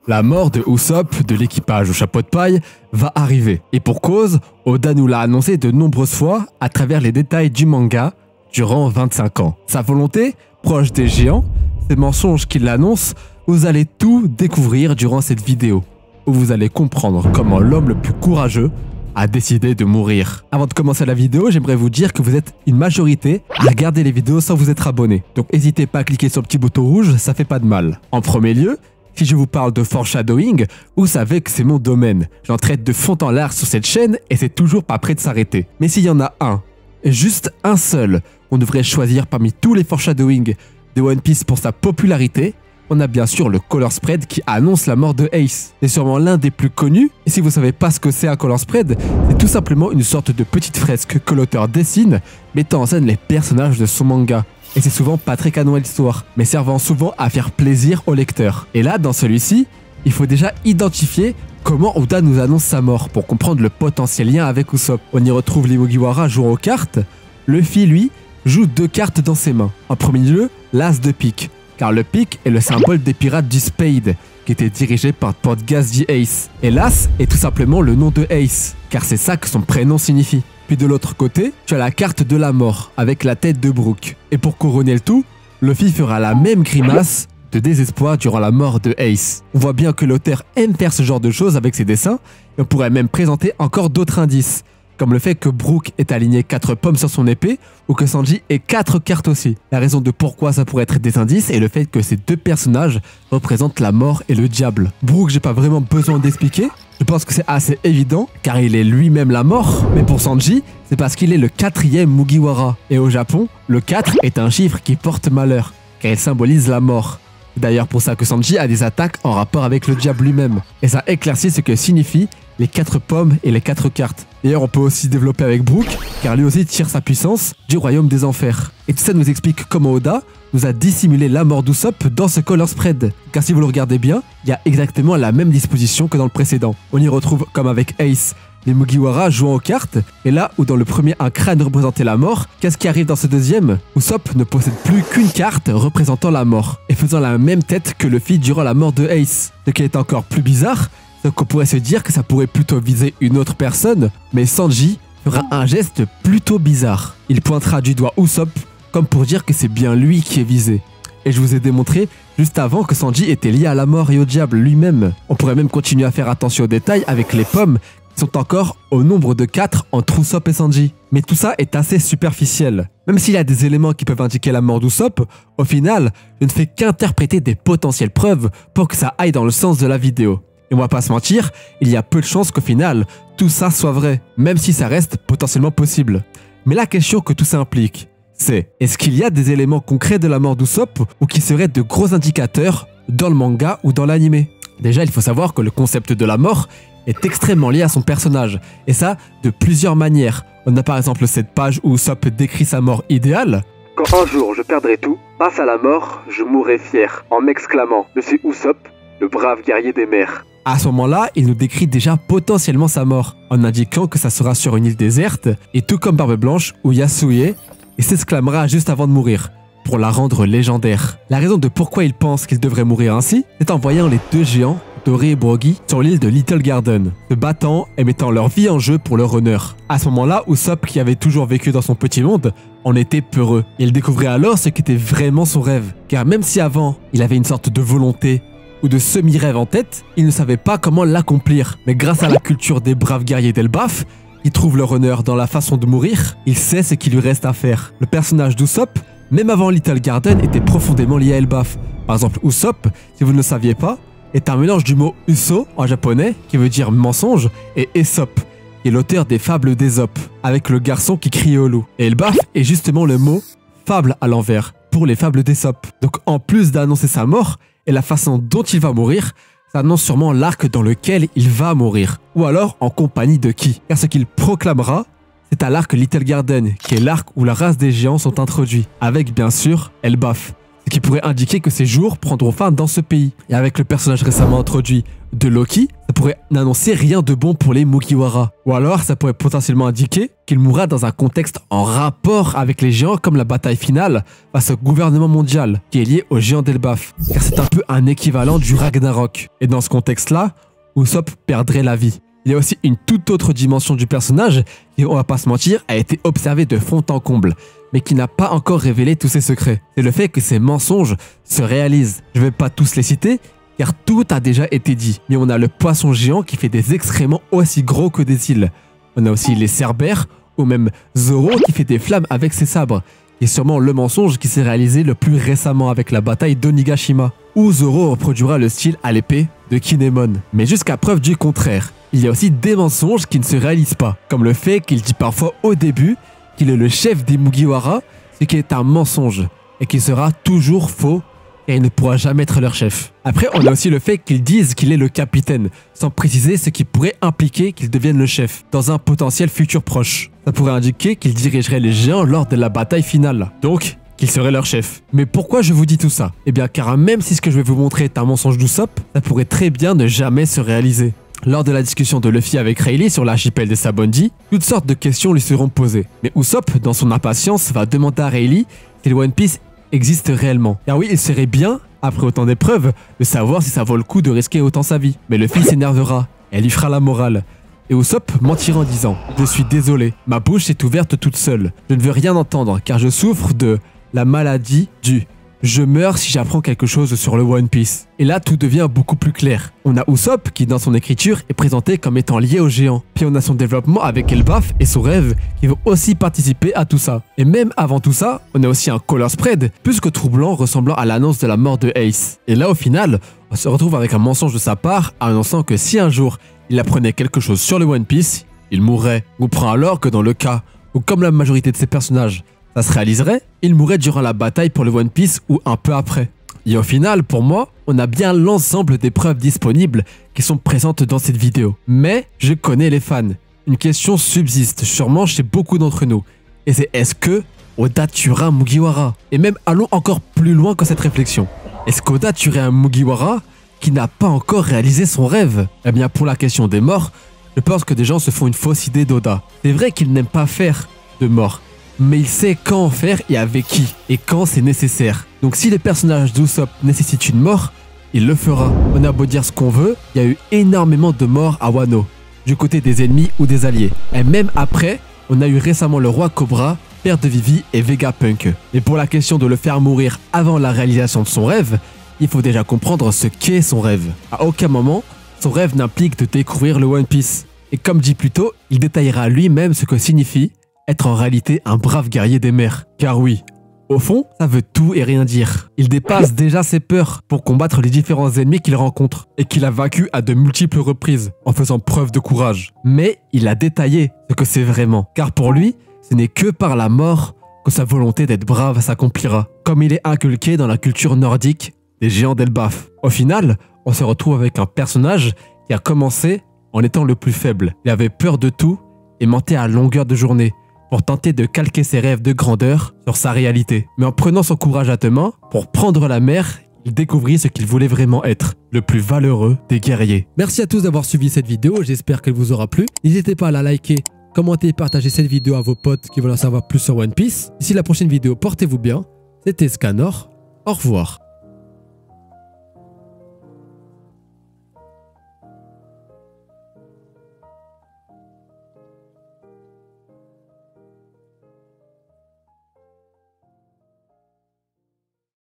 La mort de Usopp, de l'équipage au chapeau de paille, va arriver. Et pour cause, Oda nous l'a annoncé de nombreuses fois à travers les détails du manga durant 25 ans. Sa volonté, proche des géants, ces mensonges qui l'annoncent, vous allez tout découvrir durant cette vidéo, où vous allez comprendre comment l'homme le plus courageux a décidé de mourir. Avant de commencer la vidéo, j'aimerais vous dire que vous êtes une majorité à regarder les vidéos sans vous être abonné. Donc n'hésitez pas à cliquer sur le petit bouton rouge, ça fait pas de mal. En premier lieu, si je vous parle de foreshadowing, vous savez que c'est mon domaine. J'en traite de fond en large sur cette chaîne et c'est toujours pas prêt de s'arrêter. Mais s'il y en a un, juste un seul, on devrait choisir parmi tous les foreshadowing de One Piece pour sa popularité, on a bien sûr le color spread qui annonce la mort de Ace. C'est sûrement l'un des plus connus, et si vous savez pas ce que c'est un color spread, c'est tout simplement une sorte de petite fresque que l'auteur dessine, mettant en scène les personnages de son manga. Et c'est souvent pas très canon à l'histoire, mais servant souvent à faire plaisir au lecteur. Et là, dans celui-ci, il faut déjà identifier comment Oda nous annonce sa mort pour comprendre le potentiel lien avec Usopp. On y retrouve les Mugiwara jouant aux cartes. Luffy, lui, joue 2 cartes dans ses mains. En premier lieu, l'as de pique, car le pique est le symbole des pirates du Spade, qui était dirigé par Port Ghazji Ace. Et l'as est tout simplement le nom de Ace, car c'est ça que son prénom signifie. Puis de l'autre côté, tu as la carte de la mort, avec la tête de Brook. Et pour couronner le tout, Luffy fera la même grimace de désespoir durant la mort de Ace. On voit bien que l'auteur aime faire ce genre de choses avec ses dessins, et on pourrait même présenter encore d'autres indices, comme le fait que Brook ait aligné 4 pommes sur son épée, ou que Sanji ait 4 cartes aussi. La raison de pourquoi ça pourrait être des indices est le fait que ces deux personnages représentent la mort et le diable. Brook, j'ai pas vraiment besoin d'expliquer, je pense que c'est assez évident, car il est lui-même la mort, mais pour Sanji, c'est parce qu'il est le 4e Mugiwara. Et au Japon, le 4 est un chiffre qui porte malheur, car il symbolise la mort. C'est d'ailleurs pour ça que Sanji a des attaques en rapport avec le diable lui-même. Et ça éclaircit ce que signifient les 4 pommes et les 4 cartes. D'ailleurs, on peut aussi développer avec Brook, car lui aussi tire sa puissance du royaume des enfers. Et tout ça nous explique comment Oda nous a dissimulé la mort d'Usopp dans ce color spread. Car si vous le regardez bien, il y a exactement la même disposition que dans le précédent. On y retrouve, comme avec Ace, les Mugiwara jouant aux cartes, et là où dans le premier un crâne représentait la mort, qu'est-ce qui arrive dans ce deuxième? Usopp ne possède plus qu'une carte représentant la mort, et faisant la même tête que Luffy durant la mort de Ace. Ce qui est encore plus bizarre, c'est qu'on pourrait se dire que ça pourrait plutôt viser une autre personne, mais Sanji fera un geste plutôt bizarre. Il pointera du doigt Usopp, comme pour dire que c'est bien lui qui est visé. Et je vous ai démontré juste avant que Sanji était lié à la mort et au diable lui-même. On pourrait même continuer à faire attention aux détails avec les pommes, qui sont encore au nombre de 4 entre Usopp et Sanji. Mais tout ça est assez superficiel. Même s'il y a des éléments qui peuvent indiquer la mort d'Usopp, au final, je ne fais qu'interpréter des potentielles preuves pour que ça aille dans le sens de la vidéo. Et on va pas se mentir, il y a peu de chances qu'au final, tout ça soit vrai, même si ça reste potentiellement possible. Mais la question que tout ça implique, c'est est-ce qu'il y a des éléments concrets de la mort d'Usopp ou qui seraient de gros indicateurs dans le manga ou dans l'anime? Déjà, il faut savoir que le concept de la mort est extrêmement lié à son personnage, et ça de plusieurs manières. On a par exemple cette page où Usopp décrit sa mort idéale. Quand un jour je perdrai tout, face à la mort, je mourrai fier, en m'exclamant « Je suis Usopp, le brave guerrier des mers ». À ce moment-là, il nous décrit déjà potentiellement sa mort, en indiquant que ça sera sur une île déserte, et tout comme Barbe Blanche ou Yasuie, et s'exclamera juste avant de mourir, pour la rendre légendaire. La raison de pourquoi il pense qu'il devrait mourir ainsi, c'est en voyant les deux géants, Doré et Brogy, sur l'île de Little Garden, se battant et mettant leur vie en jeu pour leur honneur. À ce moment-là, Usopp, qui avait toujours vécu dans son petit monde, en était peureux. Il découvrait alors ce qu'était vraiment son rêve, car même si avant, il avait une sorte de volonté, ou de semi-rêve en tête, il ne savait pas comment l'accomplir. Mais grâce à la culture des braves guerriers d'Elbaf, qui trouvent leur honneur dans la façon de mourir, il sait ce qu'il lui reste à faire. Le personnage d'Usopp, même avant Little Garden, était profondément lié à Elbaf. Par exemple, Usopp, si vous ne le saviez pas, est un mélange du mot Uso en japonais, qui veut dire mensonge, et Aesop, qui est l'auteur des fables d'Ésope, avec le garçon qui crie au loup. Et Elbaf est justement le mot fable à l'envers, pour les fables d'Ésope. Donc en plus d'annoncer sa mort, et la façon dont il va mourir, ça annonce sûrement l'arc dans lequel il va mourir. Ou alors en compagnie de qui? Car ce qu'il proclamera, c'est à l'arc Little Garden, qui est l'arc où la race des géants sont introduits, avec bien sûr Elbaf. Ce qui pourrait indiquer que ces jours prendront fin dans ce pays. Et avec le personnage récemment introduit de Loki, ça pourrait n'annoncer rien de bon pour les Mugiwara. Ou alors, ça pourrait potentiellement indiquer qu'il mourra dans un contexte en rapport avec les géants comme la bataille finale face au gouvernement mondial qui est lié aux géants d'Elbaf. Car c'est un peu un équivalent du Ragnarok. Et dans ce contexte-là, Usopp perdrait la vie. Il y a aussi une toute autre dimension du personnage qui, on va pas se mentir, a été observée de fond en comble, mais qui n'a pas encore révélé tous ses secrets. C'est le fait que ces mensonges se réalisent. Je ne vais pas tous les citer, car tout a déjà été dit. Mais on a le poisson géant qui fait des excréments aussi gros que des îles. On a aussi les cerbères, ou même Zoro qui fait des flammes avec ses sabres. Et sûrement le mensonge qui s'est réalisé le plus récemment avec la bataille d'Onigashima, où Zoro reproduira le style à l'épée de Kinemon. Mais jusqu'à preuve du contraire, il y a aussi des mensonges qui ne se réalisent pas, comme le fait qu'il dit parfois au début qu'il est le chef des Mugiwara, ce qui est un mensonge, et qui sera toujours faux, et il ne pourra jamais être leur chef. Après, on a aussi le fait qu'ils disent qu'il est le capitaine, sans préciser ce qui pourrait impliquer qu'il devienne le chef, dans un potentiel futur proche. Ça pourrait indiquer qu'il dirigerait les géants lors de la bataille finale, donc qu'il serait leur chef. Mais pourquoi je vous dis tout ça? Eh bien car même si ce que je vais vous montrer est un mensonge d'Usopp, ça pourrait très bien ne jamais se réaliser. Lors de la discussion de Luffy avec Rayleigh sur l'archipel des Sabaody, toutes sortes de questions lui seront posées. Mais Usopp, dans son impatience, va demander à Rayleigh si le One Piece existe réellement. Car oui, il serait bien, après autant d'épreuves, de savoir si ça vaut le coup de risquer autant sa vie. Mais Luffy s'énervera, et elle lui fera la morale. Et Usopp mentira en disant « Je suis désolé, ma bouche est ouverte toute seule. Je ne veux rien entendre car je souffre de la maladie du... Je meurs si j'apprends quelque chose sur le One Piece. » Et là, tout devient beaucoup plus clair. On a Usopp qui, dans son écriture, est présenté comme étant lié au géant. Puis on a son développement avec Elbaf et son rêve qui vont aussi participer à tout ça. Et même avant tout ça, on a aussi un color spread plus que troublant ressemblant à l'annonce de la mort de Ace. Et là, au final, on se retrouve avec un mensonge de sa part annonçant que si un jour il apprenait quelque chose sur le One Piece, il mourrait. On comprend alors que dans le cas où, comme la majorité de ses personnages, ça se réaliserait, il mourrait durant la bataille pour le One Piece ou un peu après. Et au final, pour moi, on a bien l'ensemble des preuves disponibles qui sont présentes dans cette vidéo. Mais je connais les fans. Une question subsiste sûrement chez beaucoup d'entre nous. Et c'est est-ce que Oda tuera un Mugiwara? Et même allons encore plus loin que cette réflexion. Est-ce qu'Oda tuerait un Mugiwara qui n'a pas encore réalisé son rêve? Eh bien pour la question des morts, je pense que des gens se font une fausse idée d'Oda. C'est vrai qu'il n'aime pas faire de morts, mais il sait quand en faire et avec qui, et quand c'est nécessaire. Donc si les personnages d'Usopp nécessitent une mort, il le fera. On a beau dire ce qu'on veut, il y a eu énormément de morts à Wano, du côté des ennemis ou des alliés. Et même après, on a eu récemment le roi Cobra, père de Vivi et Vegapunk. Et pour la question de le faire mourir avant la réalisation de son rêve, il faut déjà comprendre ce qu'est son rêve. À aucun moment, son rêve n'implique de découvrir le One Piece. Et comme dit plus tôt, il détaillera lui-même ce que signifie être en réalité un brave guerrier des mers. Car oui, au fond, ça veut tout et rien dire. Il dépasse déjà ses peurs pour combattre les différents ennemis qu'il rencontre et qu'il a vaincus à de multiples reprises en faisant preuve de courage. Mais il a détaillé ce que c'est vraiment. Car pour lui, ce n'est que par la mort que sa volonté d'être brave s'accomplira. Comme il est inculqué dans la culture nordique des géants d'Elbaf. Au final, on se retrouve avec un personnage qui a commencé en étant le plus faible. Il avait peur de tout et mentait à longueur de journée pour tenter de calquer ses rêves de grandeur sur sa réalité. Mais en prenant son courage à deux mains, pour prendre la mer, il découvrit ce qu'il voulait vraiment être, le plus valeureux des guerriers. Merci à tous d'avoir suivi cette vidéo, j'espère qu'elle vous aura plu. N'hésitez pas à la liker, commenter et partager cette vidéo à vos potes qui veulent en savoir plus sur One Piece. D'ici la prochaine vidéo, portez-vous bien. C'était Scanor, au revoir.